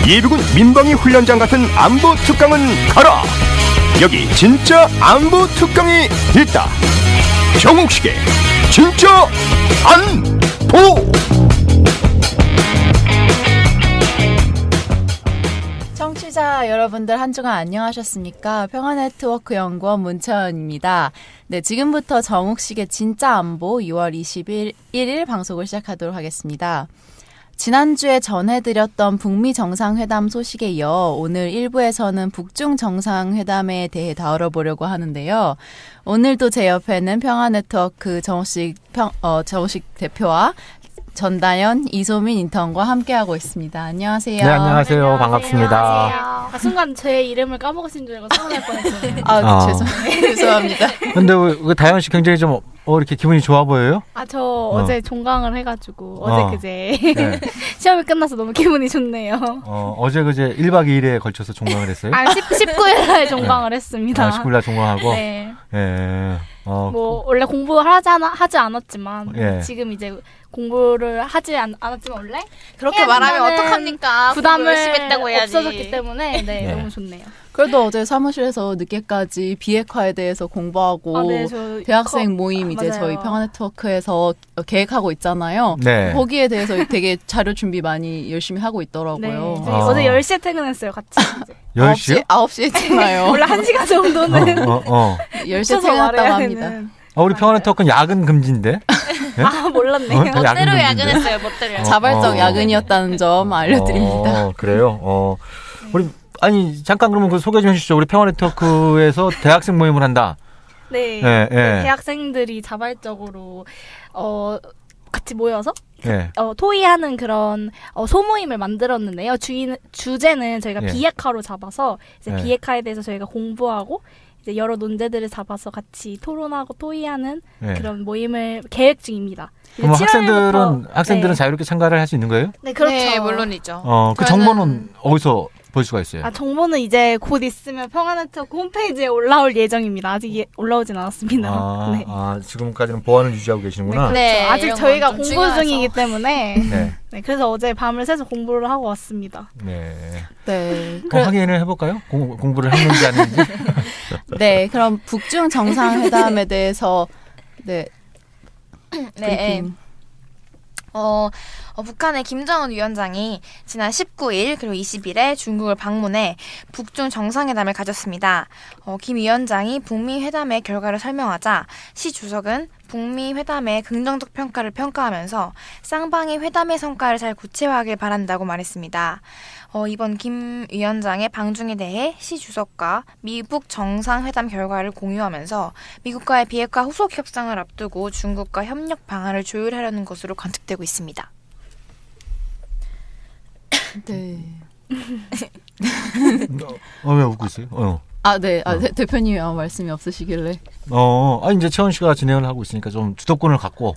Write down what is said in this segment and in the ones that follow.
예비군 민방위 훈련장 같은 안보 특강은 가라. 여기 진짜 안보 특강이 있다. 정옥식의 진짜 안보. 청취자 여러분들 한 주간 안녕하셨습니까? 평화네트워크 연구원 문채원입니다. 네, 지금부터 정옥식의 진짜 안보 6월 21일 방송을 시작하도록 하겠습니다. 지난주에 전해드렸던 북미 정상회담 소식에 이어 오늘 1부에서는 북중 정상회담에 대해 다뤄보려고 하는데요. 오늘도 제 옆에는 평화네트워크 정옥식 대표와 전다연, 이소민 인턴과 함께하고 있습니다. 안녕하세요. 네, 안녕하세요. 반갑습니다. 안녕하세요. 순간 제 이름을 까먹으신 줄 알고 서운할 뻔했어요. 죄송합니다. 근데 왜 다연 씨 굉장히 좀 이렇게 기분이 좋아 보여요? 저 어제 종강을 해가지고 어제 그제 네. 시험이 끝나서 너무 기분이 좋네요. 어제 그제 1박 2일에 걸쳐서 종강을 했어요? 19일날 종강을 했습니다. 19일날 종강하고? 네. 네. 원래 공부를 하지 않았지만 예. 지금 이제 공부를 하지 않았지만 원래 그렇게 말하면 어떡합니까? 부담을 열심히 했다고 해야지. 없어졌기 때문에 네. 너무 좋네요. 그래도 어제 사무실에서 늦게까지 비핵화에 대해서 공부하고 네, 대학생 모임 이제 맞아요. 저희 평화네트워크에서 계획하고 있잖아요. 네. 거기에 대해서 되게 자료 준비 많이 열심히 하고 있더라고요. 네. 어제 10시에 퇴근했어요. 같이. 10시요? 9시에 했잖아요. 원래 1시간 정도는 10시에 퇴근했다고 합니다. 우리 평화네트워크는 야근 금지인데? 네? 몰랐네요. 멋대로 야근했어요. 멋대로. 자발적 야근이었다는 점 알려드립니다. 그래요? 우리 잠깐 그러면 그 소개 좀 해주시죠. 우리 평화네트워크에서 대학생 모임을 한다. 네. 대학생들이 자발적으로 같이 모여서 토의하는 그런 소모임을 만들었는데요. 주제는 저희가 비핵화로 잡아서 이제 비핵화에 대해서 저희가 공부하고 이제 여러 논제들을 잡아서 같이 토론하고 토의하는 그런 모임을 계획 중입니다. 그럼 학생들은 자유롭게 참가를 할 수 있는 거예요? 네, 그렇죠. 네, 물론이죠. 그 정보는 어디서 볼 수가 있어요? 정보는 이제 곧 있으면 평화네트워크 홈페이지에 올라올 예정입니다. 아직 올라오진 않았습니다. 네. 지금까지는 보안을 유지하고 계시는구나. 네, 그렇죠. 아직 저희가 공부 중요해서. 중이기 때문에 네, 그래서 어제 밤을 새서 공부를 하고 왔습니다. 네. 그럼 확인을 해볼까요? 공부를 했는지 아닌지. 네, 그럼 북중 정상회담에 대해서 브리핑. 북한의 김정은 위원장이 지난 19일 그리고 20일에 중국을 방문해 북중 정상회담을 가졌습니다. 김 위원장이 북미 회담의 결과를 설명하자 시 주석은 북미 회담의 긍정적 평가를 평가하면서 쌍방이 회담의 성과를 잘 구체화하길 바란다고 말했습니다. 이번 김 위원장의 방중에 대해 시 주석과 미북 정상회담 결과를 공유하면서 미국과의 비핵화 후속 협상을 앞두고 중국과 협력 방안을 조율하려는 것으로 관측되고 있습니다. 네. 왜 웃고 있어요? 대표님이 말씀이 없으시길래. 이제 채원 씨가 진행을 하고 있으니까 좀 주도권을 갖고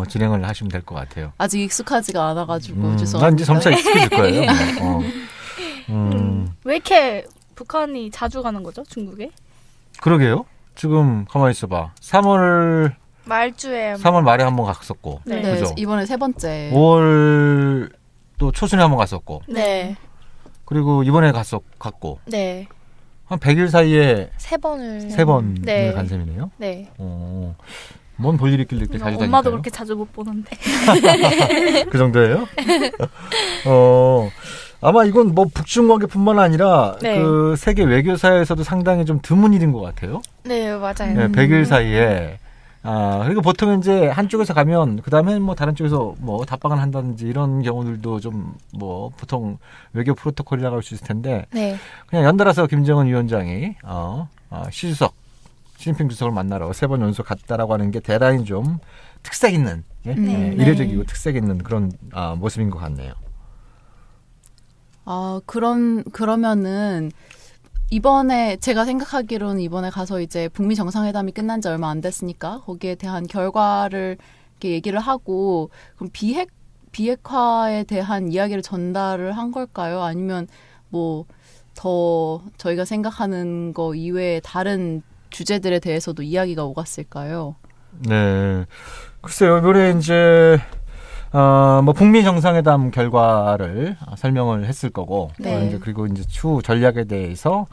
진행을 하시면 될 것 같아요. 아직 익숙하지가 않아가지고 죄송합니다. 난 이제 점차 익숙해질 거예요. 왜 이렇게 북한이 자주 가는 거죠, 중국에? 그러게요. 지금 가만히 있어봐. 3월 말에 한번 갔었고, 네. 그죠? 이번에 세 번째. 5월 또 초순에 한번 갔었고, 네. 그리고 이번에 갔고, 네. 한 100일 사이에 세 번을 간 셈이네요. 네. 뭔 볼 일이 있길래 이렇게 자주 다니까요? 엄마도 그렇게 자주 못 보는데. 그 정도예요? 아마 이건 뭐 북중 관계뿐만 아니라 그 세계 외교사에서도 상당히 좀 드문 일인 것 같아요. 네, 맞아요. 네, 100일 사이에. 그리고 보통 이제 한쪽에서 가면, 그 다음에 뭐 다른 쪽에서 뭐 답방을 한다든지 이런 경우들도 좀 뭐 보통 외교 프로토콜이라고 할 수 있을 텐데, 그냥 연달아서 김정은 위원장이, 시진핑 주석을 만나러 3번 연속 갔다라고 하는 게 대단히 좀 특색 있는, 이례적이고 특색 있는 그런 모습인 것 같네요. 그러면은, 이번에 제가 생각하기로는 이번에 가서 이제 북미 정상회담이 끝난 지 얼마 안 됐으니까 거기에 대한 결과를 이렇게 얘기를 하고 그럼 비핵화에 대한 이야기를 전달을 한 걸까요? 아니면 뭐 더 저희가 생각하는 거 이외에 다른 주제들에 대해서도 이야기가 오갔을까요? 네, 글쎄요. 이번에 이제 뭐 북미 정상회담 결과를 설명을 했을 거고, 네. 이제 그리고 이제 추후 전략에 대해서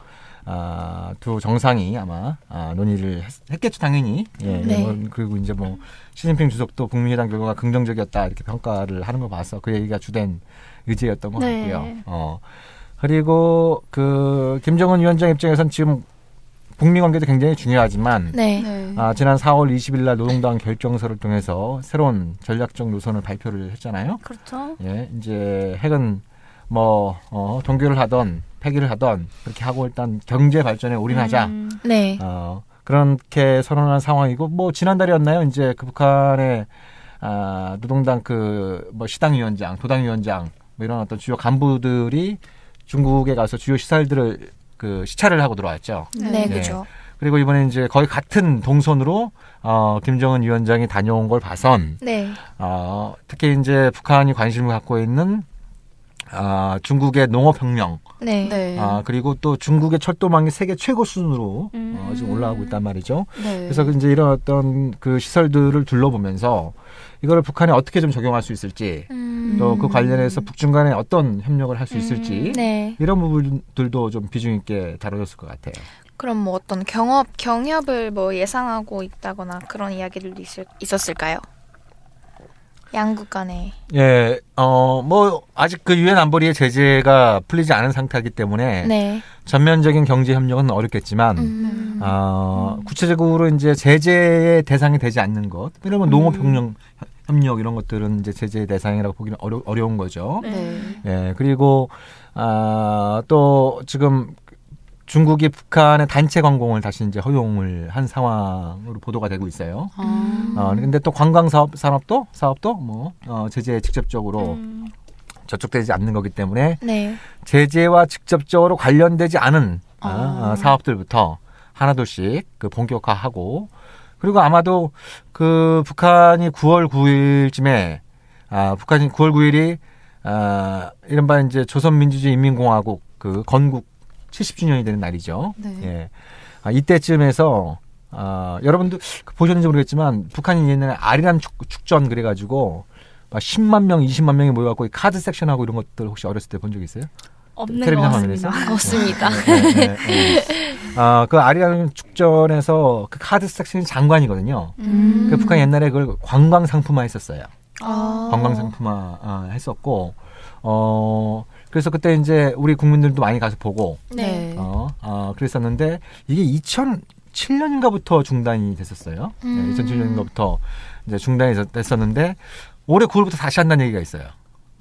두 정상이 아마 논의를 했겠죠, 당연히. 예, 네. 그리고 이제 뭐 시진핑 주석도 북미 회담 결과가 긍정적이었다 이렇게 평가를 하는 거 봐서 그 얘기가 주된 의제였던 것 같고요. 그리고 그 김정은 위원장 입장에선 지금 북미 관계도 굉장히 중요하지만 네. 지난 4월 20일 날 노동당 결정서를 통해서 새로운 전략적 노선을 발표를 했잖아요. 그렇죠. 예, 이제 핵은 뭐 종교를 하던 폐기를 하던 그렇게 하고 일단 경제 발전에 올인하자. 네. 그렇게 선언한 상황이고 뭐 지난달이었나요? 이제 그 북한의 노동당 그 뭐 시당위원장, 도당위원장 뭐 이런 어떤 주요 간부들이 중국에 가서 주요 시설들을 그 시찰을 하고 들어왔죠. 네, 그렇죠. 그리고 이번에 이제 거의 같은 동선으로 김정은 위원장이 다녀온 걸 봐선 네. 특히 이제 북한이 관심을 갖고 있는 중국의 농업혁명, 네. 그리고 또 중국의 철도망이 세계 최고 수준으로 지금 올라가고 있단 말이죠. 네. 그래서 이제 이런 어떤 그 시설들을 둘러보면서 이거를 북한에 어떻게 좀 적용할 수 있을지, 또 그 관련해서 북중 간에 어떤 협력을 할 수 있을지, 네. 이런 부분들도 좀 비중 있게 다뤄졌을 것 같아요. 그럼 뭐 어떤 경협을 뭐 예상하고 있다거나 그런 이야기들도 있었을까요? 양국 간에. 예, 뭐 아직 그 유엔 안보리의 제재가 풀리지 않은 상태이기 때문에 네. 전면적인 경제 협력은 어렵겠지만 구체적으로 이제 제재의 대상이 되지 않는 것, 이러면 농업 협력 이런 것들은 이제 제재의 대상이라고 보기는 어려운 거죠. 네. 예, 그리고 또 지금 중국이 북한의 단체 관공을 다시 이제 허용을 한 상황으로 보도가 되고 있어요. 근데 또 관광 사업도 뭐 제재에 직접적으로 저촉되지 않는 거기 때문에 네. 제재와 직접적으로 관련되지 않은 사업들부터 하나둘씩 그 본격화하고, 그리고 아마도 그 북한이 9월 9일쯤에 북한이 9월 9일이 이른바 이제 조선민주주의인민공화국 그 건국 70주년이 되는 날이죠. 네. 예. 이때쯤에서 여러분도 보셨는지 모르겠지만 북한이 옛날에 아리란 축전 그래가지고 막 10만 명, 20만 명이 모여갖고 카드 섹션하고 이런 것들 혹시 어렸을 때 본 적 있어요? 없는 것 같습니다. 없습니다. 네. 그 아리란 축전에서 그 카드 섹션이 장관이거든요. 그 북한이 옛날에 그걸 관광 상품화 했었어요. 관광 상품화 했었고, 그래서 그때 이제 우리 국민들도 많이 가서 보고, 네. 그랬었는데 이게 2007년인가부터 중단이 됐었어요. 2007년인가부터 이제 중단이 됐었는데 올해 9월부터 다시 한다는 얘기가 있어요.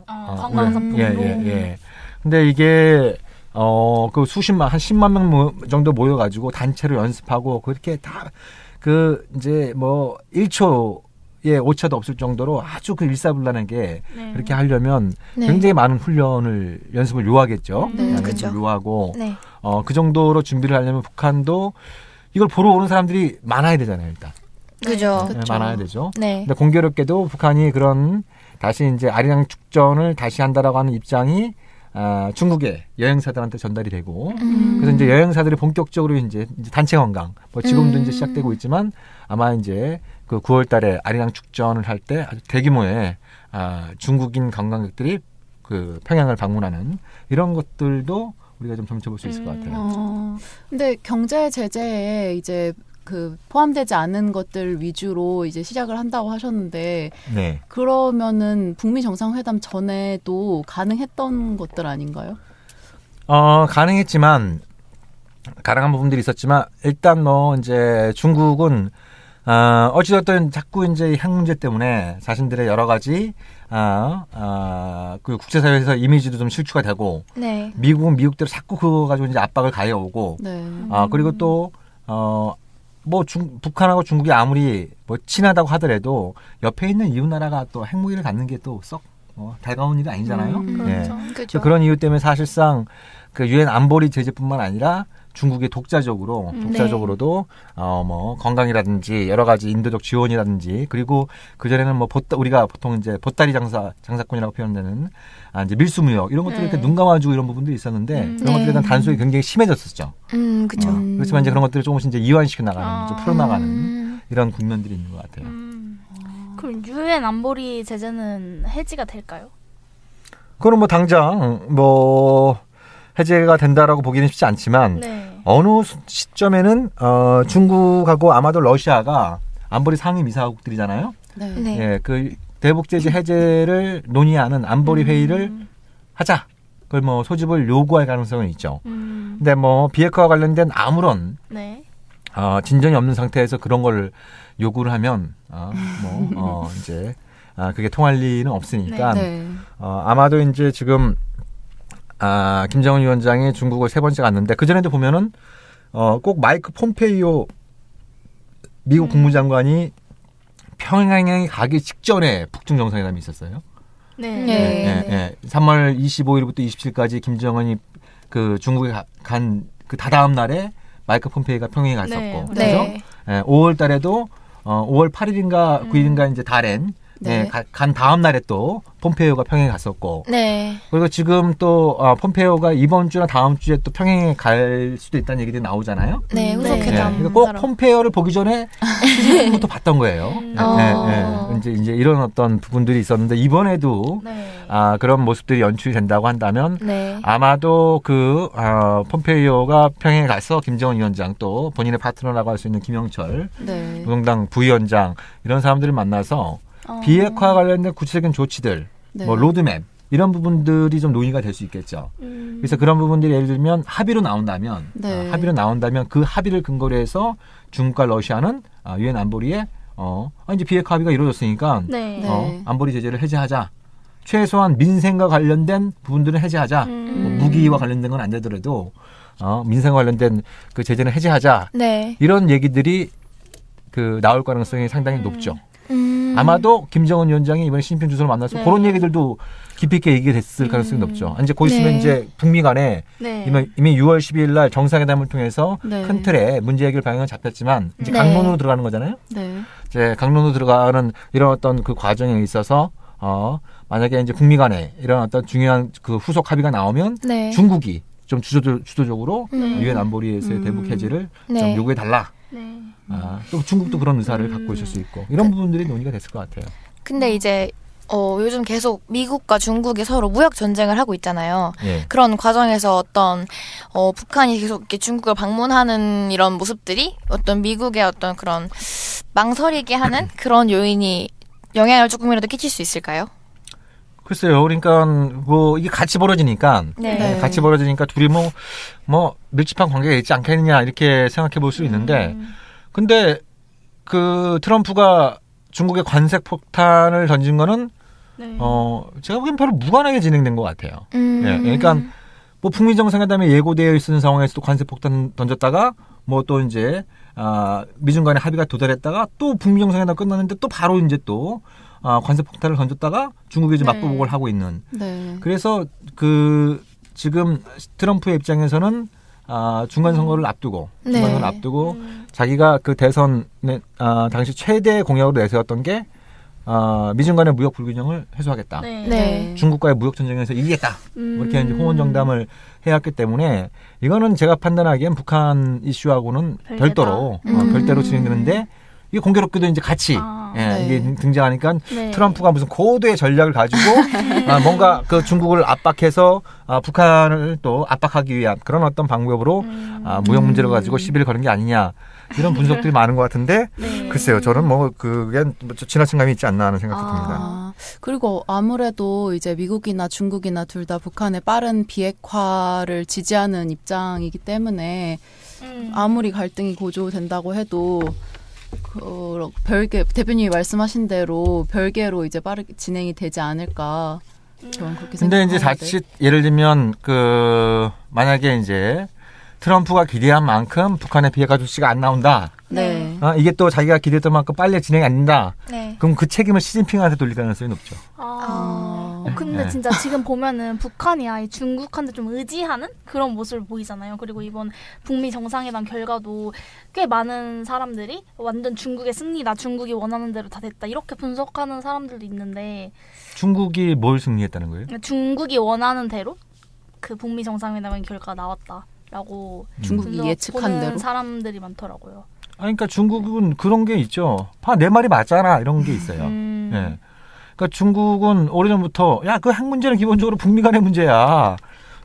관광상품으로. 예. 근데 이게 그 한 10만 명 정도 모여가지고 단체로 연습하고 그렇게 다 그 이제 뭐 1초에 오차도 없을 정도로 아주 그 일사불란하게 그렇게 하려면 굉장히 많은 연습을 요하겠죠. 연습을 요하고 그 정도로 준비를 하려면 북한도 이걸 보러 오는 사람들이 많아야 되잖아요, 일단. 그죠. 많아야 되죠. 네. 근데 공교롭게도 북한이 그런 다시 이제 아리랑 축전을 다시 한다라고 하는 입장이 중국의 여행사들한테 전달이 되고, 그래서 이제 여행사들이 본격적으로 이제 단체 관광, 뭐 지금도 이제 시작되고 있지만 아마 이제 그 9월달에 아리랑 축전을 할 때 아주 대규모의 중국인 관광객들이 그 평양을 방문하는 이런 것들도 우리가 좀 점쳐볼 수 있을 것 같아요. 근데 경제 제재에 이제 그 포함되지 않은 것들 위주로 이제 시작을 한다고 하셨는데, 네. 그러면은 북미 정상회담 전에도 가능했던 것들 아닌가요? 가능했지만 가능한 부분들이 있었지만 일단 뭐 이제 중국은 어찌됐든 자꾸 이제 핵 문제 때문에 자신들의 여러 가지 그 국제사회에서 이미지도 좀 실추가 되고, 네. 미국은 미국대로 자꾸 그거 가지고 이제 압박을 가해오고, 네. 그리고 또 뭐 북한하고 중국이 아무리 뭐 친하다고 하더라도 옆에 있는 이웃 나라가 또 핵무기를 갖는 게 또 썩 달가운 일이 아니잖아요. 그렇죠. 그렇죠. 그런 이유 때문에 사실상 그 유엔 안보리 제재뿐만 아니라 중국이 독자적으로도 뭐 건강이라든지 여러 가지 인도적 지원이라든지, 그리고 그 전에는 뭐 우리가 보통 이제 보따리 장사꾼이라고 표현되는 이제 밀수무역 이런 것들 이렇게 눈 감아주고 이런 부분도 있었는데 그런 것들에 대한 단속이 굉장히 심해졌었죠. 그렇죠. 그렇지만 이제 그런 것들을 조금씩 이제 이완시켜 나가는, 좀 풀어나가는 이런 국면들이 있는 것 같아요. 그럼 유엔 안보리 제재는 해지가 될까요? 그거는 뭐 당장 뭐 해제가 된다라고 보기는 쉽지 않지만 네. 어느 시점에는 중국하고 아마도 러시아가 안보리 상임이사국들이잖아요. 네. 네. 예, 그 대북 제재 해제를 논의하는 안보리 회의를 하자. 그걸 뭐 소집을 요구할 가능성은 있죠. 근데 뭐 비핵화와 관련된 아무런 네. 진전이 없는 상태에서 그런 걸 요구를 하면 이제 그게 통할 리는 없으니까 네. 네. 아마도 이제 지금 김정은 위원장이 중국을 3번째 갔는데 그 전에도 보면은 꼭 마이크 폼페이오 미국 국무장관이 평양에 가기 직전에 북중 정상회담이 있었어요. 네. 네. 네. 네. 3월 25일부터 27일까지 김정은이 그 중국에 간 그 다다음 날에 마이크 폼페이오가 평양에 갔었고, 네. 그렇죠? 네. 네. 5월 달에도 5월 8일인가 9일인가 이제 달엔 네. 간 다음 날에 또 폼페이오가 평양에 갔었고. 네. 그리고 지금 또 폼페이오가 이번 주나 다음 주에 또 평양에 갈 수도 있다는 얘기들이 나오잖아요. 네, 후속회담. 네. 그러니까 꼭 폼페이오를 보기 전에 시즌부터 봤던 거예요. 이제 이런 어떤 부분들이 있었는데 이번에도 네. 그런 모습들이 연출이 된다고 한다면 네. 아마도 그 폼페이오가 평양에 가서 김정은 위원장 또 본인의 파트너라고 할 수 있는 김영철 네. 노동당 부위원장 이런 사람들을 만나서 비핵화 관련된 구체적인 조치들, 네. 뭐 로드맵 이런 부분들이 좀 논의가 될 수 있겠죠. 그래서 그런 부분들이 예를 들면 합의로 나온다면, 네. 그 합의를 근거로 해서 중국과 러시아는 유엔 안보리에 이제 비핵화 합의가 이루어졌으니까 네. 안보리 제재를 해제하자. 최소한 민생과 관련된 부분들은 해제하자. 뭐 무기와 관련된 건 안 되더라도 민생과 관련된 그 제재는 해제하자. 네. 이런 얘기들이 그 나올 가능성이 상당히 높죠. 아마도 김정은 위원장이 이번에 시진핑 주석을 만나서 네. 그런 얘기들도 깊이 있게 얘기됐을 가능성이 높죠. 이제 곧 있으면 네. 이제 북미 간에 네. 이미 6월 12일 날 정상회담을 통해서 네. 큰 틀에 문제 해결 방향은 잡혔지만 이제 네. 강론으로 들어가는 거잖아요. 네. 이제 강론으로 들어가는 이런 어떤 그 과정에 있어서 만약에 이제 북미 간에 이런 어떤 중요한 그 후속 합의가 나오면 네. 중국이 좀 주도적으로 유엔 안보리에서의 대북 해제를 네. 좀 요구해 달라. 네. 또 중국도 그런 의사를 갖고 있을 수 있고 이런 부분들이 논의가 됐을 것 같아요. 근데 이제 요즘 계속 미국과 중국이 서로 무역 전쟁을 하고 있잖아요. 예. 그런 과정에서 어떤 북한이 계속 이렇게 중국을 방문하는 이런 모습들이 어떤 미국의 어떤 그런 망설이게 하는 그런 요인이 영향을 조금이라도 끼칠 수 있을까요? 글쎄요. 그러니까 뭐 이게 같이 벌어지니까 네. 같이 벌어지니까 둘이 뭐 밀집한 관계가 있지 않겠느냐 이렇게 생각해 볼 수 있는데 근데 그 트럼프가 중국에 관세 폭탄을 던진 거는 네. 제가 보기엔 별로 무관하게 진행된 것 같아요. 예, 그러니까 뭐 북미 정상회담에 예고되어 있는 상황에서도 관세 폭탄 던졌다가 뭐 또 이제 미중 간의 합의가 도달했다가 또 북미 정상회담 끝났는데 또 바로 이제 또 관세 폭탄을 던졌다가 중국이 이제 맞보복을 하고 있는. 네. 그래서 그 지금 트럼프의 입장에서는 중간 선거를 앞두고 자기가 그 대선에 당시 최대 공약으로 내세웠던 게 미중 간의 무역 불균형을 해소하겠다. 네. 네. 중국과의 무역 전쟁에서 이기겠다. 이렇게 이제 호언 정담을 해왔기 때문에 이거는 제가 판단하기엔 북한 이슈하고는 별도로 진행되는데 이게 공교롭게도 이제 같이 네. 이게 등장하니까 네. 트럼프가 무슨 고도의 전략을 가지고 뭔가 그 중국을 압박해서 북한을 또 압박하기 위한 그런 어떤 방법으로 무역 문제를 가지고 시비를 거는 게 아니냐 이런 분석들이 많은 것 같은데 네. 글쎄요 저는 뭐 그게 지나친 감이 있지 않나 하는 생각도 듭니다. 그리고 아무래도 이제 미국이나 중국이나 둘 다 북한의 빠른 비핵화를 지지하는 입장이기 때문에 아무리 갈등이 고조된다고 해도 별개 대표님이 말씀하신 대로 별개로 이제 빠르게 진행이 되지 않을까 저는 그렇게 생각하는데. 근데 이제 자칫 예를 들면 그 만약에 이제 트럼프가 기대한 만큼 북한의 비핵화 조치가 안 나온다. 네. 이게 또 자기가 기대했던 만큼 빨리 진행이 안 된다. 네. 그럼 그 책임을 시진핑한테 돌릴 가능성이 높죠. 근데 네. 진짜 지금 보면은 북한이 아예 중국한테 좀 의지하는 그런 모습을 보이잖아요. 그리고 이번 북미 정상회담 결과도 꽤 많은 사람들이 완전 중국의 승리다. 중국이 원하는 대로 다 됐다. 이렇게 분석하는 사람들도 있는데 중국이 뭘 승리했다는 거예요? 중국이 원하는 대로 그 북미 정상회담의 결과가 나왔다라고 중국이 예측한 대로 사람들이 많더라고요. 그러니까 중국은 그런 게 있죠. 내 말이 맞잖아 이런 게 있어요. 예. 그러니까 중국은 오래전부터 야, 그 핵 문제는 기본적으로 북미 간의 문제야.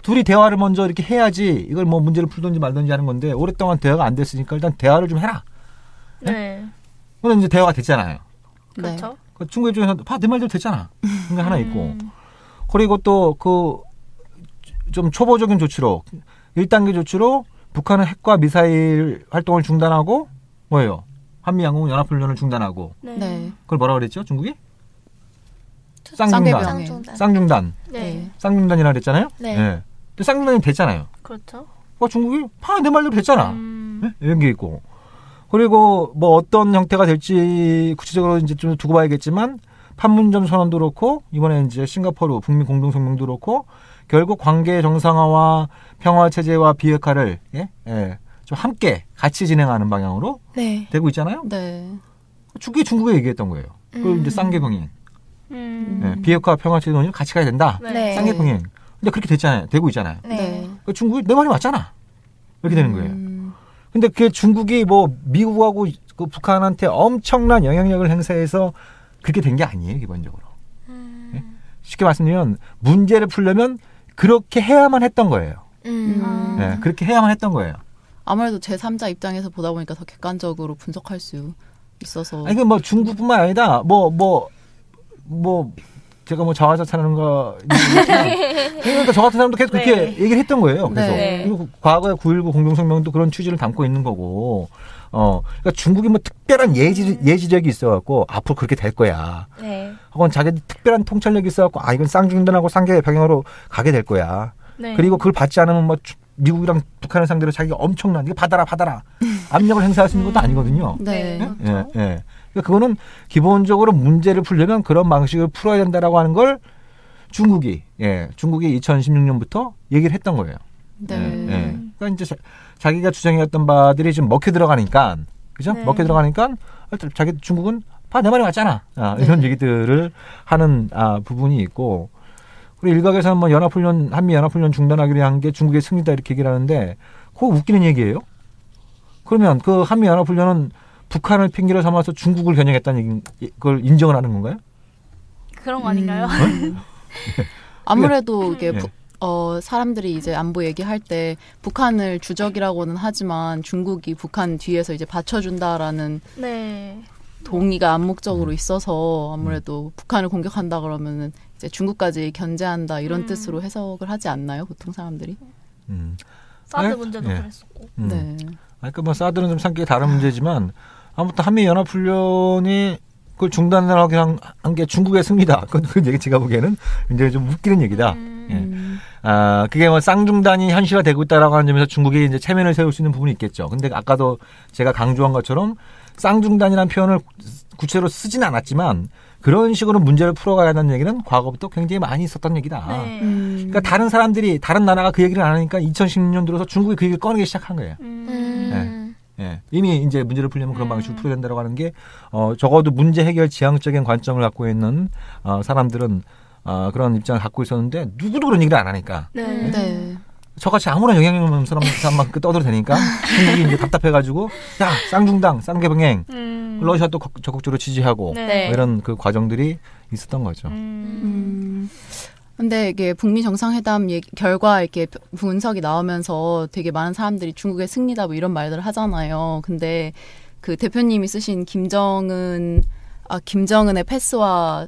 둘이 대화를 먼저 이렇게 해야지 이걸 뭐 문제를 풀든지 말든지 하는 건데 오랫동안 대화가 안 됐으니까 일단 대화를 좀 해라. 네. 그럼 이제 대화가 됐잖아요. 그렇죠. 그 중국 입장에서 내 말대로 됐잖아. 그게 하나 있고. 그리고 또 그 좀 초보적인 조치로 1단계 조치로 북한은 핵과 미사일 활동을 중단하고 뭐예요? 한미양국 연합훈련을 중단하고. 네. 그걸 뭐라 그랬죠? 중국이? 쌍중단. 네. 쌍중단이라 그랬잖아요. 네. 네. 근데 쌍중단이 됐잖아요. 그렇죠. 중국이 내 말대로 됐잖아. 네? 이런 게 있고. 그리고 뭐 어떤 형태가 될지 구체적으로 이제 좀 두고 봐야겠지만 판문점 선언도 그렇고 이번에 이제 싱가포르 북미 공동 성명도 그렇고 결국 관계 정상화와 평화 체제와 비핵화를 좀 함께 같이 진행하는 방향으로 네. 되고 있잖아요. 네. 중국에 얘기했던 거예요. 그리고 이제 쌍계병행. 비핵화 평화 체제 논의를 같이 가야 된다. 네. 쌍계병행. 근데 그렇게 됐잖아요. 되고 있잖아요. 네. 그러니까 중국이 내 말이 맞잖아. 이렇게 되는 거예요. 근데 그 중국이 뭐 미국하고 그 북한한테 엄청난 영향력을 행사해서 그렇게 된 게 아니에요, 기본적으로. 네? 쉽게 말씀드리면 문제를 풀려면 그렇게 해야만 했던 거예요. 네, 그렇게 해야만 했던 거예요. 아무래도 제3자 입장에서 보다 보니까 더 객관적으로 분석할 수 있어서. 아니, 뭐 중국뿐만 아니라 제가 뭐 자화자찬하는 거 그러니까 저 같은 사람도 계속 그렇게 얘기를 했던 거예요. 그래서 그리고 과거에 9.19 공동성명도 그런 취지를 담고 있는 거고, 그러니까 중국이 뭐 특별한 예지력이 있어갖고 앞으로 그렇게 될 거야. 네. 혹은 자기들 특별한 통찰력이 있어갖고 이건 쌍중단하고 쌍계 병행으로 가게 될 거야. 네. 그리고 그걸 받지 않으면 뭐 미국이랑 북한을 상대로 자기가 엄청난 이거 받아라 압력을 행사할 수 있는 것도 아니거든요. 네. 그러니까 그거는 기본적으로 문제를 풀려면 그런 방식을 풀어야 된다라고 하는 걸 중국이 2016년부터 얘기를 했던 거예요. 네. 그러니까 이제 자기가 주장해왔던 바들이 좀 먹혀 들어가니까, 그죠? 네. 먹혀 들어가니까 자기 중국은 내 말이 맞잖아. 이런 얘기들을 하는 부분이 있고, 그리고 일각에서는 뭐 한미 연합훈련 중단하기로 한 게 중국의 승리다 이렇게 얘기를 하는데, 그거 웃기는 얘기예요. 그러면 그 한미 연합훈련은 북한을 핑계로 삼아서 중국을 겨냥했다는 걸 인정을 하는 건가요? 그런 거 아닌가요? 아무래도 이게 사람들이 이제 안보 얘기할 때 북한을 주적이라고는 하지만 중국이 북한 뒤에서 이제 받쳐준다라는 동의가 암묵적으로 있어서 아무래도 북한을 공격한다 그러면은 이제 중국까지 견제한다 이런 뜻으로 해석을 하지 않나요? 보통 사람들이? 사드 문제도 그랬었고. 네. 그러니까 뭐 사드는 좀 성격이 다른 문제지만 아무튼 한미 연합훈련이 그걸 중단을 하게 한 게 중국의 승리다. 그건 얘기 제가 보기에는 굉장히 좀 웃기는 얘기다. 그게 뭐 쌍중단이 현실화되고 있다라고 하는 점에서 중국이 이제 체면을 세울 수 있는 부분이 있겠죠. 근데 아까도 제가 강조한 것처럼 쌍중단이라는 표현을 구체로 쓰지는 않았지만 그런 식으로 문제를 풀어가야 한다는 얘기는 과거부터 굉장히 많이 있었던 얘기다. 그러니까 다른 나라가 그 얘기를 안 하니까 2016년 들어서 중국이 그 얘기를 꺼내기 시작한 거예요. 이미 이제 문제를 풀려면 그런 방식으로 풀어야 된다고 하는 게 적어도 문제 해결 지향적인 관점을 갖고 있는 사람들은 그런 입장을 갖고 있었는데 누구도 그런 얘기를 안 하니까. 저같이 아무런 영향력 없는 사람만 떠들어도 되니까 중국이 이제 답답해가지고 야 쌍중당 쌍계병행 러시아도 적극적으로 지지하고 뭐 이런 그 과정들이 있었던 거죠. 근데 이게 북미 정상회담 결과 이렇게 분석이 나오면서 되게 많은 사람들이 중국의 승리다 뭐 이런 말들을 하잖아요. 근데 그 대표님이 쓰신 김정은의 패스와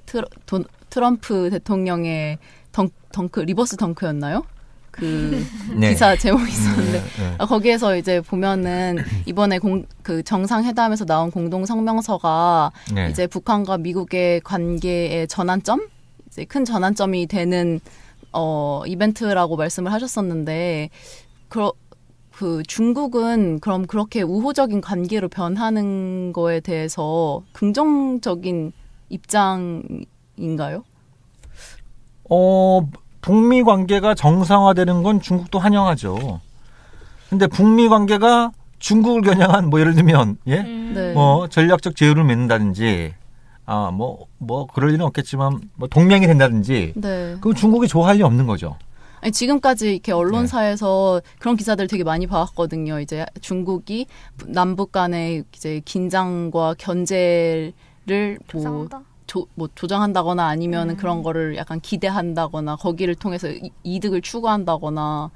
트럼프 대통령의 리버스 덩크였나요? 그 기사 제목이 있었는데 거기에서 이제 보면은 이번에 그 정상회담에서 나온 공동 성명서가 이제 북한과 미국의 관계의 전환점, 이제 큰 전환점이 되는 이벤트라고 말씀을 하셨었는데 그 중국은 그럼 그렇게 우호적인 관계로 변하는 거에 대해서 긍정적인 입장인가요? 북미 관계가 정상화되는 건 중국도 환영하죠. 근데 북미 관계가 중국을 겨냥한 뭐 예를 들면 뭐 전략적 제휴를 맺는다든지 뭐 그럴 일은 없겠지만 뭐 동맹이 된다든지 그럼 중국이 좋아할 리 없는 거죠. 아니, 지금까지 이렇게 언론사에서 그런 기사들 되게 많이 봐왔거든요. 이제 중국이 남북 간의 이제 긴장과 견제를 조정한다거나 아니면 그런 거를 약간 기대한다거나 거기를 통해서 이득을 추구한다거나.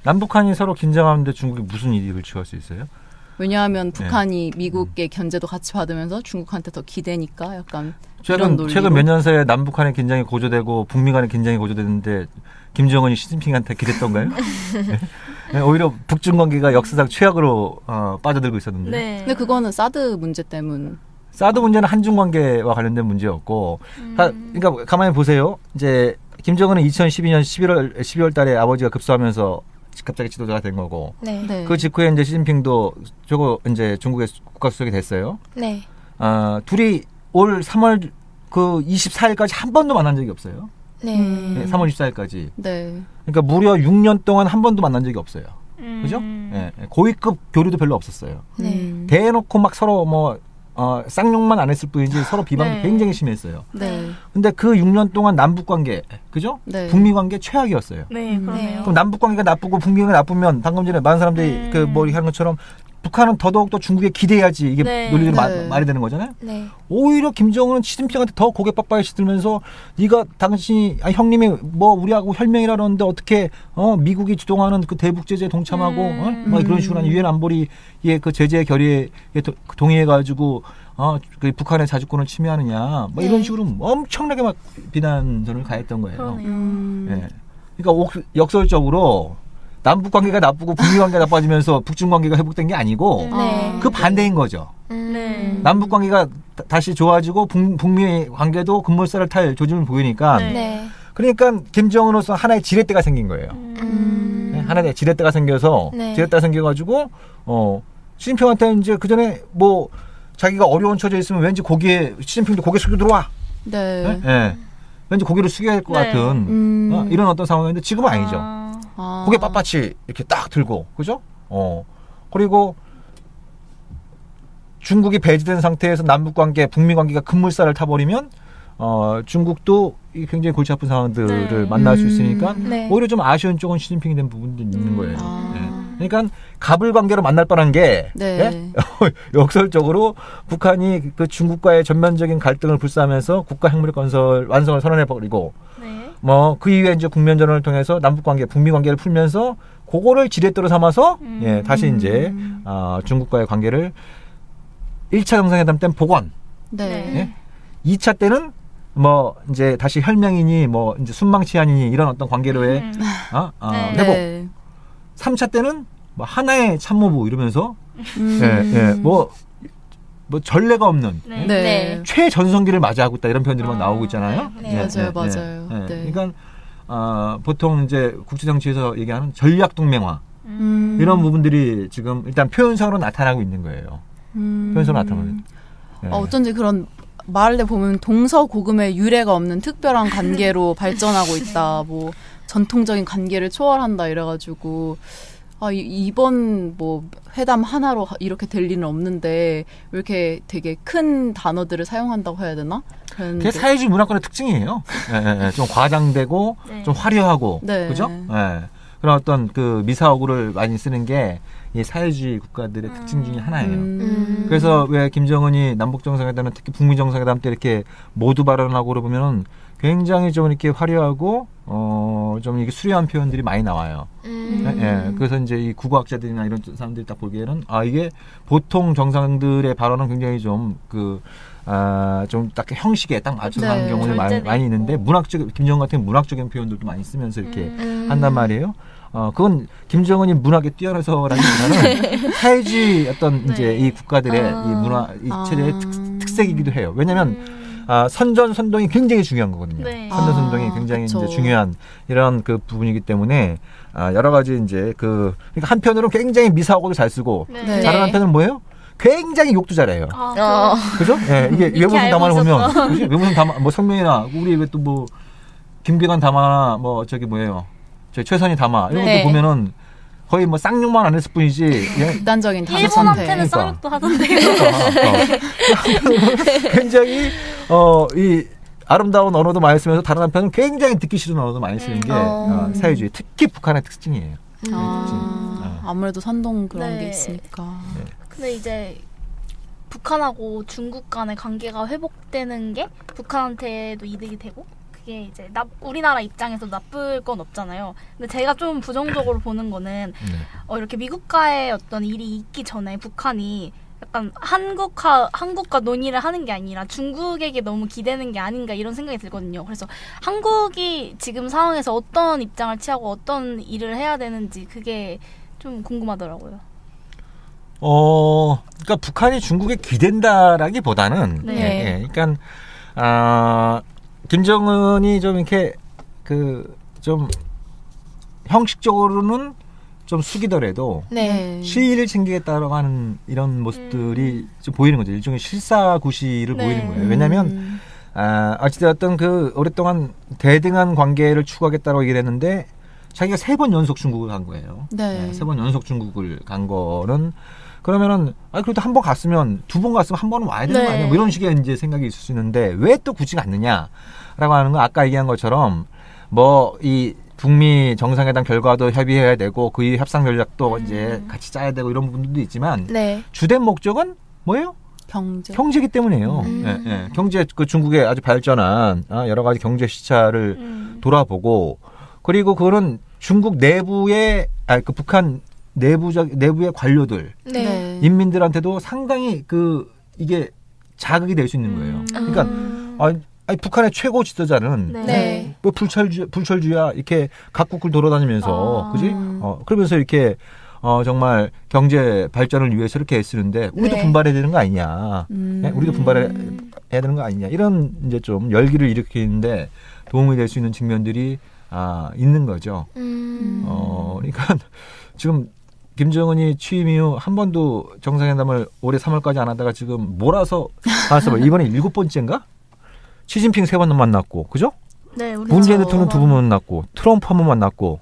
남북한이 서로 긴장하는데 중국이 무슨 이득을 취할 수 있어요? 왜냐하면 북한이 미국의 견제도 같이 받으면서 중국한테 더 기대니까 약간 최근 몇 년 사이에 남북한의 긴장이 고조되고 북미 간의 긴장이 고조되는데 김정은이 시진핑한테 기댔던가요? 네. 오히려 북중 관계가 역사상 최악으로 빠져들고 있었는데. 네. 근데 그거는 사드 문제 때문. 사드 문제는 한중 관계와 관련된 문제였고, 그러니까 가만히 보세요. 이제 김정은은 2012년 12월 달에 아버지가 급소하면서 갑자기 지도자가 된 거고, 네. 그 직후에 이제 시진핑도 이제 중국의 국가수석이 됐어요. 네. 둘이 올 3월 그 24일까지 한 번도 만난 적이 없어요. 네. 3월 24일까지. 네. 그러니까 무려 6년 동안 한 번도 만난 적이 없어요. 그죠? 네. 고위급 교류도 별로 없었어요. 대놓고 막 서로 쌍욕만 안 했을 뿐이지 서로 비방이 굉장히 심했어요. 네. 근데 그 6년 동안 남북 관계, 그죠? 네. 북미 관계 최악이었어요. 네, 그러네요. 그럼 남북 관계가 나쁘고 북미 관계가 나쁘면 방금 전에 많은 사람들이 하는 것처럼 북한은 더더욱 더 중국에 기대해야지 이게 논리적으로 말이 되는 거잖아요. 네. 오히려 김정은은 시진핑한테 더 고개 빡빡이 시들면서 네가 당신이 형님이 우리하고 혈맹이라 그러는데 어떻게 미국이 주동하는 그 대북 제재에 동참하고 막 이런 식으로 유엔 안보리의 그 제재 결의에 동의해가지고 그 북한의 자주권을 침해하느냐 이런 식으로 엄청나게 막 비난전을 가했던 거예요. 네. 그러니까 역설적으로. 남북 관계가 나쁘고 북미 관계가 나빠지면서 북중 관계가 회복된 게 아니고 그 반대인 거죠. 남북 관계가 다시 좋아지고 북미 관계도 급물살을 탈 조짐을 보이니까 그러니까 김정은으로서 하나의 지렛대가 생긴 거예요. 하나의 지렛대가 생겨서 지렛대가 생겨가지고 시진핑한테 이제 그 전에 자기가 어려운 처지에 있으면 왠지 거기에 시진핑도 고개 숙여 들어와. 네. 네. 왠지 고개를 숙여야 할 것 같은 이런 어떤 상황인데 지금은 아니죠. 고개 빳빳이 이렇게 딱 들고, 그죠? 그리고 중국이 배제된 상태에서 남북 관계, 북미 관계가 급물살을 타버리면, 중국도 굉장히 골치 아픈 상황들을 만날 수 있으니까, 오히려 좀 아쉬운 쪽은 시진핑이 된 부분도 있는 거예요. 네. 그러니까 갑을 관계로 만날 뻔한 게, 역설적으로 북한이 그 중국과의 전면적인 갈등을 불사하면서 국가 핵무력 완성을 선언해버리고, 그 이후에 이제 국면전을 통해서 남북 관계, 북미 관계를 풀면서 그거를 지렛대로 삼아서 다시 이제 중국과의 관계를 1차 정상회담 때는 복원. 네. 2차 때는 이제 다시 혈맹이니 이제 순망치한이니 이런 어떤 관계로의 회복. 3차 때는 하나의 참모부 이러면서 전례가 없는 최전성기를 맞이하고 있다 이런 표현들이 막 나오고 있잖아요. 맞아요. 그러니까 보통 이제 국제 정치에서 얘기하는 전략 동맹화 이런 부분들이 지금 일단 표현상으로 나타나고 있는 거예요. 표현상으로 나타나는. 어쩐지 그런 말을 보면 동서고금의 유례가 없는 특별한 관계로 발전하고 있다. 전통적인 관계를 초월한다 이래가지고. 이번 회담 하나로 이렇게 될 리는 없는데 왜 이렇게 되게 큰 단어들을 사용한다고 해야 되나? 그게 사회주의 문화권의 특징이에요. 좀 과장되고 좀 화려하고 그죠? 그런 어떤 그 미사오구를 많이 쓰는 게 이 사회주의 국가들의 특징 중에 하나예요. 그래서 왜 김정은이 남북 정상회담 특히 북미 정상회담 때 이렇게 모두 발언하고 그러면은 굉장히 좀 이렇게 화려하고 좀 이게 수려한 표현들이 많이 나와요. 그래서 이제 이 국어학자들이나 이런 사람들이 딱 보기에는 이게 보통 정상들의 발언은 굉장히 좀 좀 딱 형식에 딱 맞춰서 하는 경우는 많이 있는데 김정은 같은 문학적인 표현들도 많이 쓰면서 이렇게 한단 말이에요. 그건 김정은이 문학에 뛰어나서라기보다는 사회주의 어떤 이제 이 국가들의 이 문화, 이 체제의 특색이기도 해요. 왜냐하면 선전선동이 굉장히 중요한 거거든요. 선전선동이 굉장히 이제 중요한 이런 그 부분이기 때문에 여러 가지 이제 그러니까 한편으로는 굉장히 미사오고도 잘 쓰고 다른 한편은 뭐예요? 굉장히 욕도 잘해요. 그죠? 이게 외무성 담화를 보면, 그치? 외무성 담화, 성명이나 우리 왜 또 김계관 담화나 저희 최선희 담화 이런 것도 보면은 거의 쌍욕만 안 했을 뿐이지. 극단적인 단어 일본한테는 쌍욕도 하던데요. 굉장히 이 아름다운 언어도 많이 쓰면서 다른 한편은 굉장히 듣기 싫은 언어도 많이 쓰는 게 사회주의, 특히 북한의 특징이에요. 아무래도 선동 그런 게 있으니까. 근데 이제 북한하고 중국 간의 관계가 회복되는 게 북한한테도 이득이 되고 그게 이제 우리나라 입장에서 나쁠 건 없잖아요. 근데 제가 좀 부정적으로 보는 거는 이렇게 미국과의 어떤 일이 있기 전에 북한이 약간 한국과 논의를 하는 게 아니라 중국에게 너무 기대는 게 아닌가 이런 생각이 들거든요. 그래서 한국이 지금 상황에서 어떤 입장을 취하고 어떤 일을 해야 되는지 그게 좀 궁금하더라고요. 그러니까 북한이 중국에 기댄다라기보다는, 그러니까 김정은이 좀 이렇게 좀 형식적으로는 좀 숙이더라도 시위를 챙기겠다라고 하는 이런 모습들이 좀 보이는 거죠. 일종의 실사구시를 보이는 거예요. 왜냐하면 어찌되었든 오랫동안 대등한 관계를 추구하겠다고 얘기를 했는데 자기가 3번 연속 중국을 간 거예요. 3번 연속 중국을 간 거는 그러면은 그래도 한 번 갔으면 2번 갔으면 한 번은 와야 되는 거 아니야? 뭐 이런 식의 이제 생각이 있을 수 있는데 왜 또 굳이 갔느냐라고 하는 건 아까 얘기한 것처럼 이 북미 정상회담 결과도 협의해야 되고 그 협상 전략도 이제 같이 짜야 되고 이런 부분도 있지만 주된 목적은 뭐예요? 경제이기 때문이에요. 경제 중국의 아주 발전한 여러 가지 경제 시차를 돌아보고 그리고 그거는 중국 내부의 북한 내부의 관료들 인민들한테도 상당히 이게 자극이 될 수 있는 거예요. 그러니까 북한의 최고 지도자는 뭐 불철주야 이렇게 각국을 돌아다니면서 그지? 그러면서 이렇게 정말 경제 발전을 위해서 이렇게 애쓰는데 우리도 분발해야 되는 거 아니냐? 우리도 분발해야 되는 거 아니냐? 이런 이제 좀 열기를 일으키는데 도움이 될 수 있는 측면들이 있는 거죠. 그러니까 지금 김정은이 취임 이후 한 번도 정상회담을 올해 3월까지 안 하다가 지금 몰아서 가서 이번에 7번째인가? 시진핑 3번 만났고, 그죠? 네, 문재인 대통령 2번 만났고, 트럼프 한 번 만났고,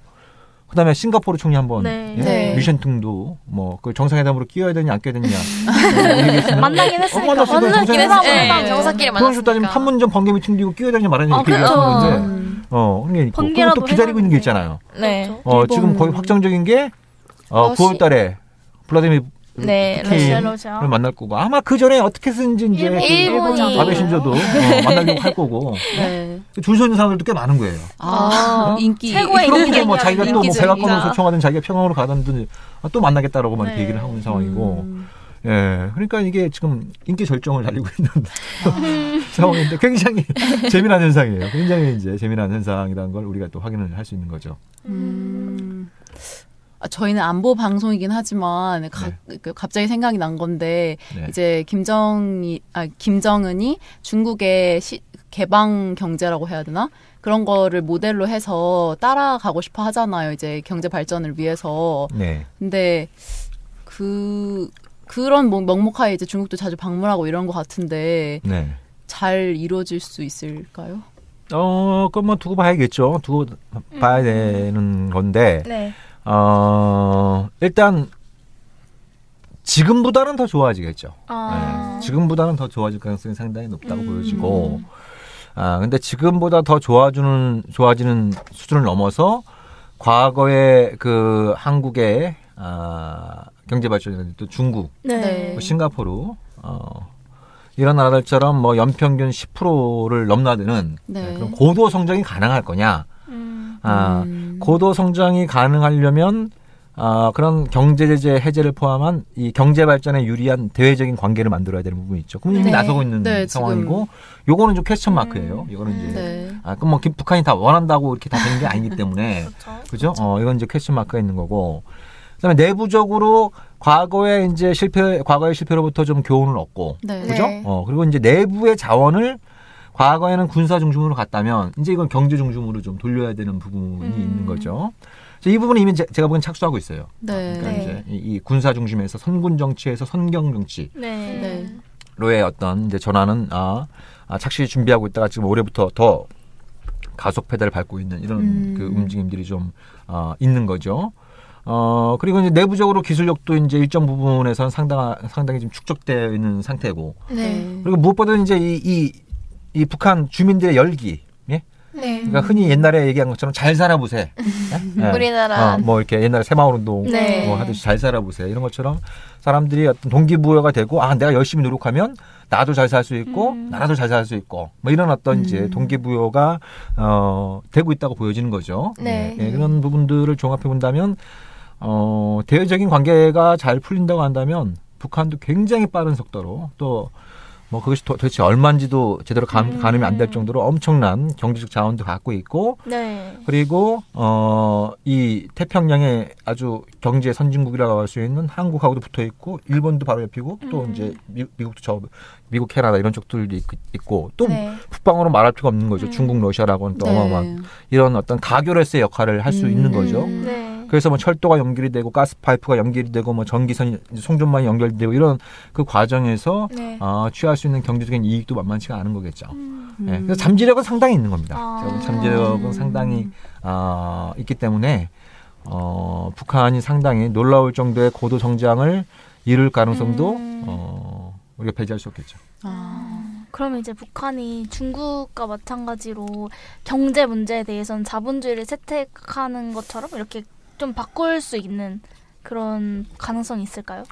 그다음에 싱가포르 총리 한 번, 미션팅도 그 정상회담으로 끼워야 되냐 안 끼워야 되냐 만나긴 했으니까. 만나긴 했으니까. 정상끼리 만났으니까. 그런 식으로 따지면 판문점 번개 미팅도 이거 끼워야 되냐 말아야 되냐 이렇게 얘기하는 건데, 그럼 또 기다리고 있는 게 있잖아요. 지금 거의 확정적인 게 9월달에 블라디미르 푸틴을 만날 거고 아마 그 전에 어떻게 쓰는지 이제 아베 신조도 만나려고 할 거고 줄 서 있는 사람들도 꽤 많은 거예요. 인기 최고의 인기. 뭐 자기가 또 백악관으로 소청하든 자기가 평양으로 가든 또 만나겠다라고 막 이렇게 얘기를 하고 있는 상황이고. 그러니까 이게 지금 인기 절정을 달리고 있는 상황인데 굉장히 재미난 현상이에요. 굉장히 이제 재미난 현상이라는 걸 우리가 또 확인을 할 수 있는 거죠. 저희는 안보 방송이긴 하지만 갑자기 생각이 난 건데 이제 김정은이 중국의 개방 경제라고 해야 되나? 그런 거를 모델로 해서 따라가고 싶어 하잖아요. 이제 경제 발전을 위해서. 근데 그런 먹목하에 이제 중국도 자주 방문하고 이런 것 같은데 잘 이루어질 수 있을까요? 그건 뭐 두고 봐야겠죠. 두고 봐야 되는 건데. 일단 지금보다는 더 좋아지겠죠. 지금보다는 더 좋아질 가능성이 상당히 높다고 보여지고, 근데 지금보다 더 좋아지는 수준을 넘어서 과거에 한국의 경제 발전이라든지 또 중국, 싱가포르 이런 나라들처럼 뭐 연평균 10%를 넘나드는 그런 고도 성장이 가능할 거냐? 고도 성장이 가능하려면 그런 경제 제재 해제를 포함한 이 경제 발전에 유리한 대외적인 관계를 만들어야 되는 부분이 있죠. 그럼 이미 나서고 있는 상황이고, 요거는 좀 퀘스천 마크예요. 이거는 이제 그럼 뭐 북한이 다 원한다고 이렇게 다 되는 게 아니기 때문에 그죠? 이건 이제 퀘스천 마크가 있는 거고. 그다음에 내부적으로 과거의 실패로부터 좀 교훈을 얻고, 그죠? 그리고 이제 내부의 자원을 과거에는 군사 중심으로 갔다면 이제 이건 경제 중심으로 좀 돌려야 되는 부분이 있는 거죠. 이 부분은 이미 제가 보기엔 착수하고 있어요. 그러니까 이제 이 군사 중심에서 선군 정치에서 선경 정치로의 어떤 이제 전환은 착실히 준비하고 있다가 지금 올해부터 더 가속 페달을 밟고 있는 이런 그 움직임들이 좀 있는 거죠. 그리고 이제 내부적으로 기술력도 이제 일정 부분에서는 상당히 좀 축적되어 있는 상태고, 그리고 무엇보다 이제 이 북한 주민들의 열기, 네. 그러니까 흔히 옛날에 얘기한 것처럼 잘 살아보세. 네? 우리나라 뭐 이렇게 옛날에 새마을운동 네. 뭐 하듯이 잘 살아보세 이런 것처럼 사람들이 어떤 동기부여가 되고 내가 열심히 노력하면 나도 잘 살 수 있고 나라도 잘 살 수 있고 뭐 이런 어떤 이제 동기부여가 되고 있다고 보여지는 거죠. 네. 네. 그런 부분들을 종합해 본다면 대외적인 관계가 잘 풀린다고 한다면 북한도 굉장히 빠른 속도로 또 뭐 그것이 도대체 얼마인지도 제대로 가늠이 안 될 정도로 엄청난 경제적 자원도 갖고 있고 네. 그리고 이 태평양에 아주 경제 선진국이라고 할 수 있는 한국하고도 붙어 있고 일본도 바로 옆이고 또 이제 미국도 미국 캐나다 이런 쪽들도 있고 또 네. 북방으로 말할 필요가 없는 거죠. 중국 러시아라고는 또 어마어마한 이런 어떤 가교레스의 역할을 할 수 있는 거죠. 네. 그래서 뭐 철도가 연결이 되고 가스 파이프가 연결이 되고 뭐 전기선 송전망이 연결되고 이런 그 과정에서 네. 취할 수 있는 경제적인 이익도 만만치가 않은 거겠죠. 네. 그래서 잠재력은 상당히 있는 겁니다. 잠재력은 상당히 있기 때문에 북한이 상당히 놀라울 정도의 고도 성장을 이룰 가능성도 우리가 배제할 수 없겠죠. 그러면 이제 북한이 중국과 마찬가지로 경제 문제에 대해서는 자본주의를 채택하는 것처럼 이렇게 좀 바꿀 수 있는 그런 가능성이 있을까요?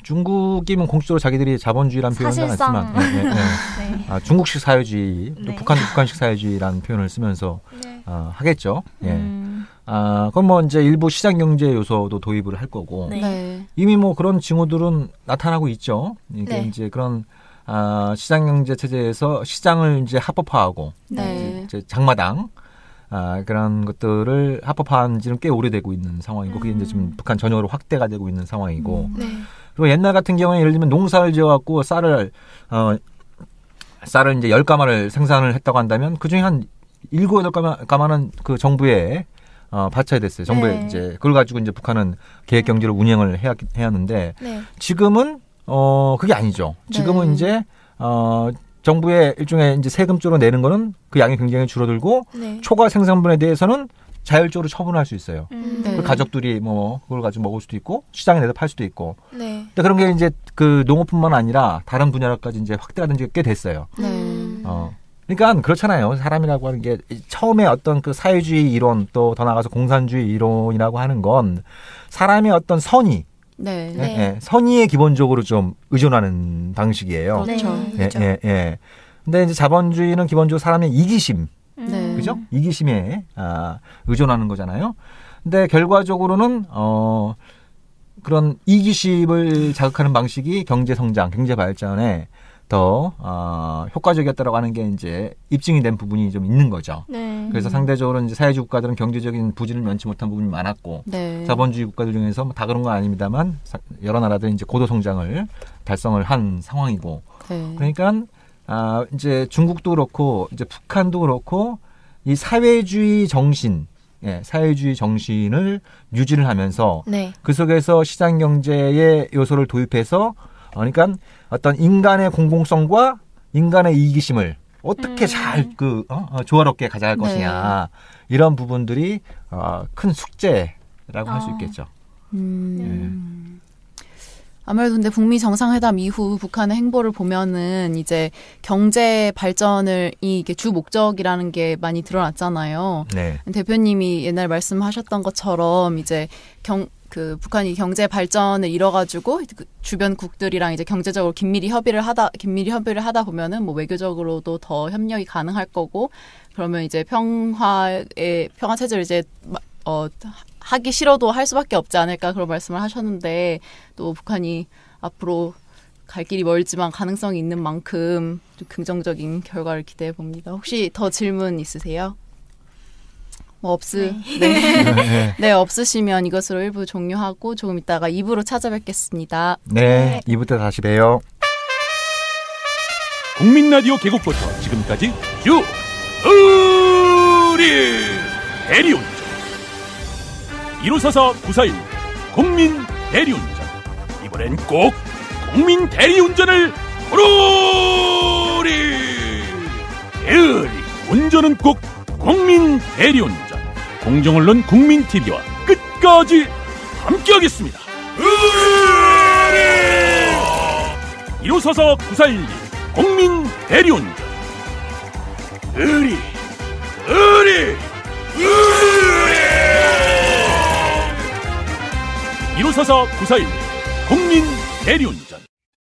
중국이면 공식적으로 자기들이 자본주의라는 표현은 안 했지만 네. 중국식 사회주의 또 네. 북한도 북한식 사회주의라는 표현을 쓰면서 네. 하겠죠. 그럼 뭐 이제 일부 시장 경제 요소도 도입을 할 거고 네. 이미 뭐 그런 징후들은 나타나고 있죠. 이게 네. 이제 그런 시장 경제 체제에서 시장을 이제 합법화하고 네. 이제 장마당 그런 것들을 합법화한 지는 꽤 오래되고 있는 상황이고 그게 이제 지금 북한 전역으로 확대가 되고 있는 상황이고 네. 그리고 옛날 같은 경우에 예를 들면 농사를 지어갖고 쌀을 이제 10가마를 생산을 했다고 한다면 그중에 한 7, 8가마는 그 정부에 바쳐야 됐어요. 정부에 네. 이제 그걸 가지고 이제 북한은 계획 경제를 운영을 해야 하는데 네. 지금은 그게 아니죠. 지금은 네. 이제 정부의 일종의 이제 세금 쪽으로 내는 거는 그 양이 굉장히 줄어들고 네. 초과 생산분에 대해서는 자율적으로 처분할 수 있어요. 네. 그 가족들이 뭐 그걸 가지고 먹을 수도 있고 시장에 내서 팔 수도 있고. 네. 근데 그런 게 이제 그 농업뿐만 아니라 다른 분야로까지 이제 확대가 된 지가 꽤 됐어요. 네. 그러니까 그렇잖아요. 사람이라고 하는 게 처음에 어떤 그 사회주의 이론 또 더 나아가서 공산주의 이론이라고 하는 건 사람의 어떤 선의, 네. 네. 선의에 기본적으로 좀 의존하는 방식이에요. 그렇죠. 예. 근데 이제 자본주의는 기본적으로 사람의 이기심, 네. 그죠? 이기심에 의존하는 거잖아요. 근데 결과적으로는 그런 이기심을 자극하는 방식이 경제 성장, 경제 발전에 더 효과적이었다라고 하는 게 이제 입증이 된 부분이 좀 있는 거죠. 네. 그래서 상대적으로 이제 사회주의 국가들은 경제적인 부진을 면치 못한 부분이 많았고 네. 자본주의 국가들 중에서 다 그런 건 아닙니다만 여러 나라들이 이제 고도 성장을 달성을 한 상황이고 네. 그러니까 이제 중국도 그렇고 이제 북한도 그렇고 이 사회주의 정신, 사회주의 정신을 유지를 하면서 네. 그 속에서 시장 경제의 요소를 도입해서 그러니까 어떤 인간의 공공성과 인간의 이기심을 어떻게 잘 조화롭게 가져갈 것이냐 이런 부분들이 큰 숙제라고 할 수 있겠죠. 아무래도 근데 북미 정상회담 이후 북한의 행보를 보면은 이제 경제 발전을 이게 주 목적이라는 게 많이 드러났잖아요. 네. 대표님이 옛날 말씀하셨던 것처럼 이제 북한이 경제 발전을 이뤄가지고 그 주변 국들이랑 이제 경제적으로 긴밀히 협의를 하다 보면은 뭐 외교적으로도 더 협력이 가능할 거고 그러면 이제 평화 체제를 이제 하기 싫어도 할 수밖에 없지 않을까 그런 말씀을 하셨는데 또 북한이 앞으로 갈 길이 멀지만 가능성이 있는 만큼 좀 긍정적인 결과를 기대해 봅니다. 혹시 더 질문 있으세요? 네, 없으시면 이것으로 1부 종료하고 조금 이따가 2부로 찾아뵙겠습니다. 네, 2부 때 다시 봬요. 국민라디오 개국부터 지금까지 쭉 우리 대리운전 1544-941 국민 대리운전 이번엔 꼭 국민 대리운전을 부르리 대리 운전은 꼭 국민 대리운전 공정언론 국민TV와 끝까지 함께하겠습니다. 1544-941 국민 대리운전 의리 1544-941 국민 대리운전